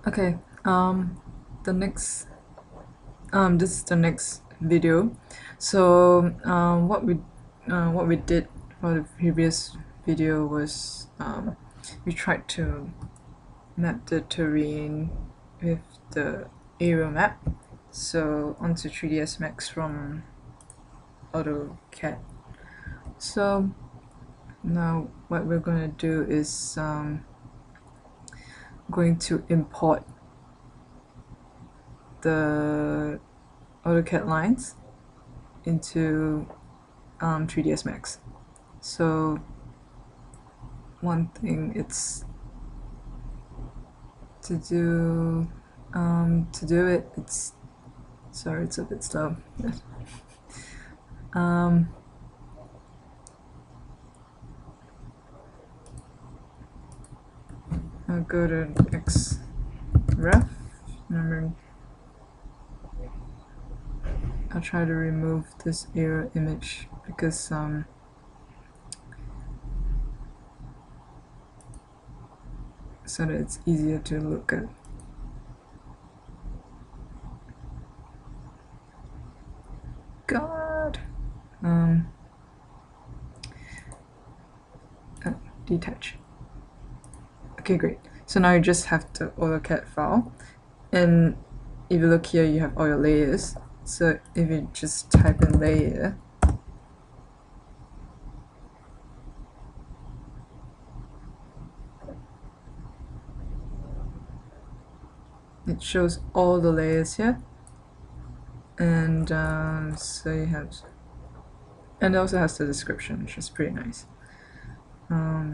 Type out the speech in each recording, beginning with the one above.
Okay, the next this is the next video. So what we did for the previous video was we tried to map the terrain with the area map, so onto 3ds Max from AutoCAD. So now what we're going to do is going to import the AutoCAD lines into 3ds Max. So one thing it's to do it, it's sorry, it's a bit slow. I'll go to xref. I'll try to remove this error image because so that it's easier to look at. God. Detach. Okay, great. So now you just have the AutoCAD file, and if you look here, you have all your layers. So if you just type in layer, it shows all the layers here, and so you have, and it also has the description, which is pretty nice.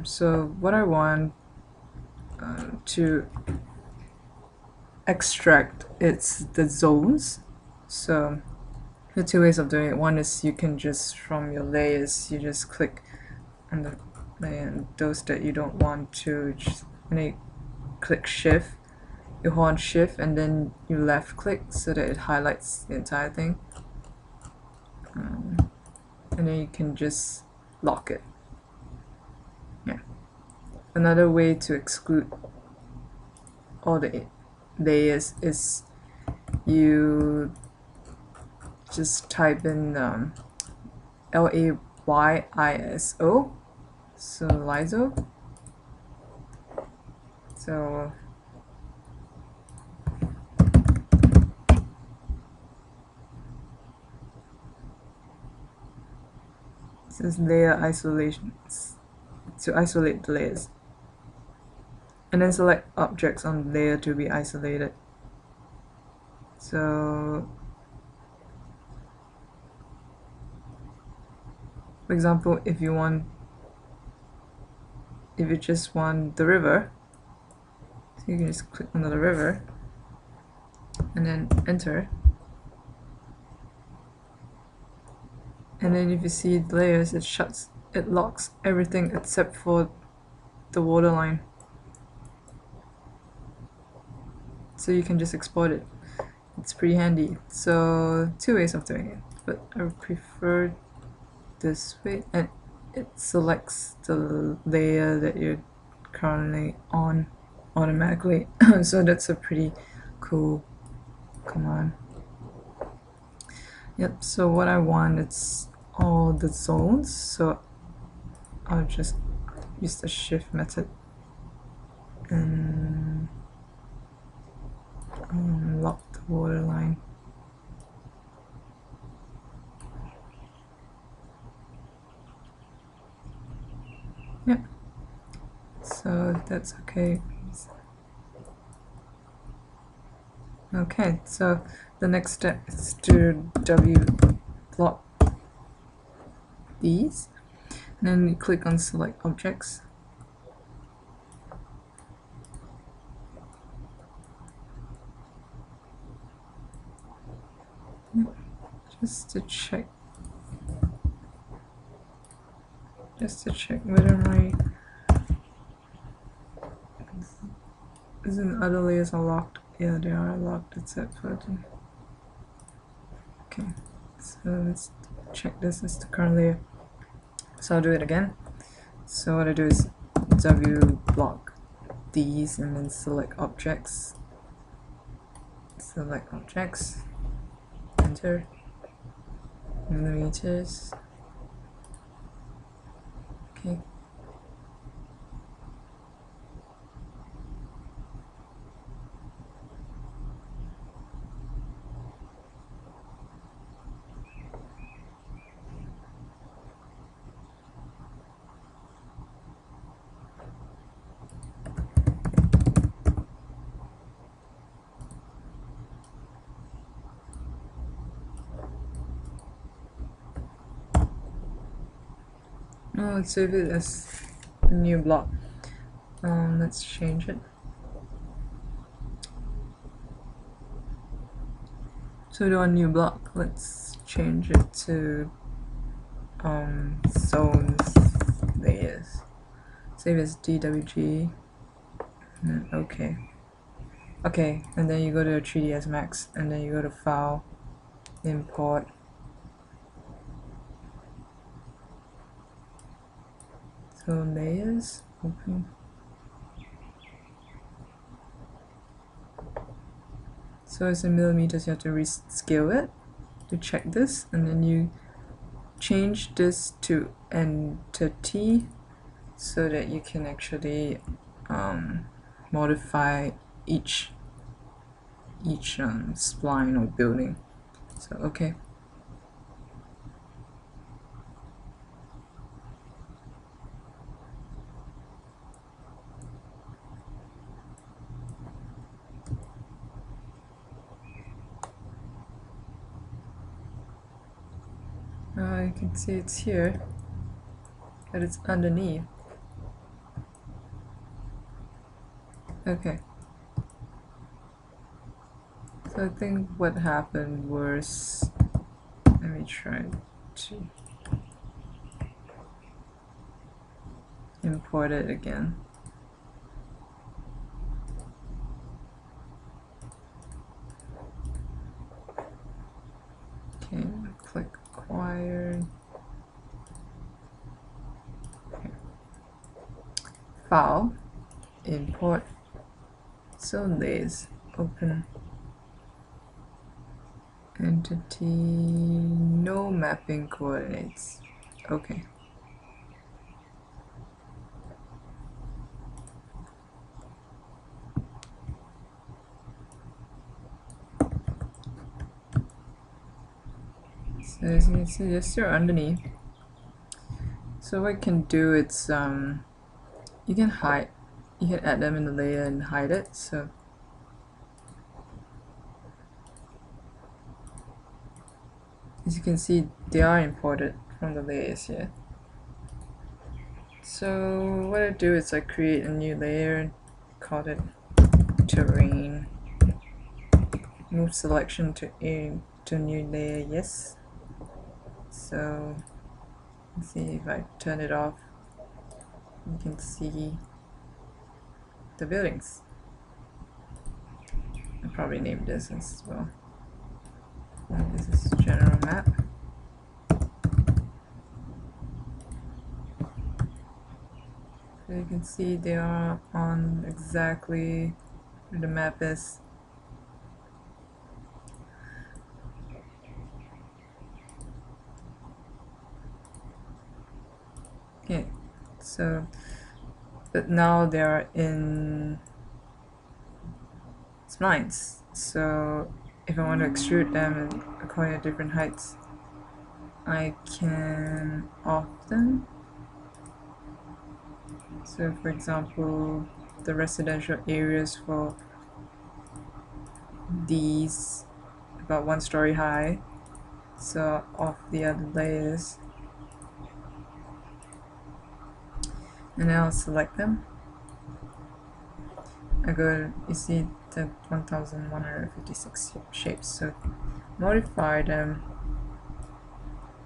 So what I want to extract, it's the zones. So the two ways of doing it. One is you can just, from your layers, you just click on the layer, and those that you don't want to, just, and you click shift, you hold on shift and then you left click so that it highlights the entire thing, and then you can just lock it. Yeah. Another way to exclude all the layers is you just type in LAYISO, so LISO. So this is layer isolation, to isolate the layers. And then select objects on layer to be isolated. So for example, if you just want the river, so you can just click on the river and then enter, and then if you see the layers, it locks everything except for the waterline, so you can just export it. It's pretty handy. So two ways of doing it, but I would prefer this way, and it selects the layer that you're currently on automatically. So that's a pretty cool command. Yep, so what I want, it's all the zones, so I'll just use the shift method and lock the waterline. Yep, so that's okay. Okay, so the next step is to block these, and then you click on select objects. Just to check whether my other layers are locked. Yeah, they are locked except for the. Okay, so let's check this is the current layer. So I'll do it again. So what I do is W block these and then select objects, select objects, enter, millimeters, okay. No, let's save it as a new block. Let's change it. So to our new block, let's change it to zones layers. Save as DWG. And okay. Okay, and then you go to 3ds Max, and then you go to File, Import. So layers, open. So it's in millimeters, you have to rescale it to check this, and then you change this to entity so that you can actually modify each spline or building. So okay. You can see it's here, but it's underneath. Okay. So I think what happened was, let me try to import it again. Okay, click acquired. Okay. File, import, zone layers, open, entity, no mapping coordinates. Okay. So as you can see, they're still underneath. So what you can do, it's you can add them in the layer and hide it. So as you can see, they are imported from the layers here. So what I do is I create a new layer, call it terrain, move selection to new layer, yes. So let's see if I turn it off, you can see the buildings. I'll probably name this as well. And this is general map. So you can see they are on exactly where the map is. Okay, so but now they are in splines. So if I want to extrude them and acquire different heights, I can off them. So for example, the residential areas for these about 1 story high, so off the other layers, and then I'll select them. I go, you see the 1156 shapes, so modify them,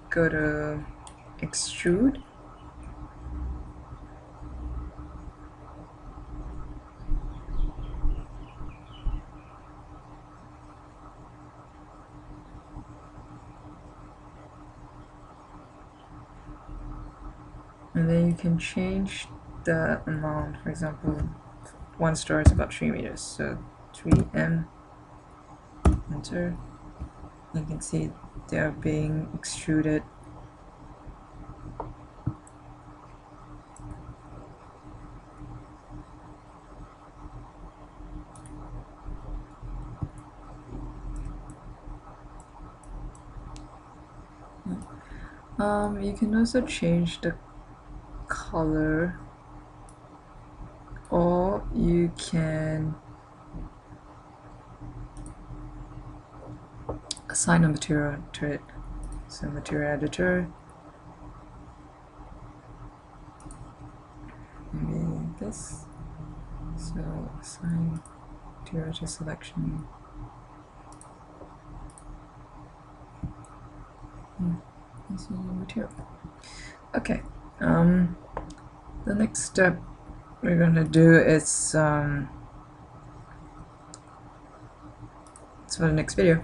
go to extrude, and then you can change the amount. For example, 1 story is about 3 meters, so 3m, enter. You can see they are being extruded. You can also change the color, or you can assign a material to it. So material editor, maybe this. So assign material to selection. This is material. Okay. The next step we're gonna do is for the next video.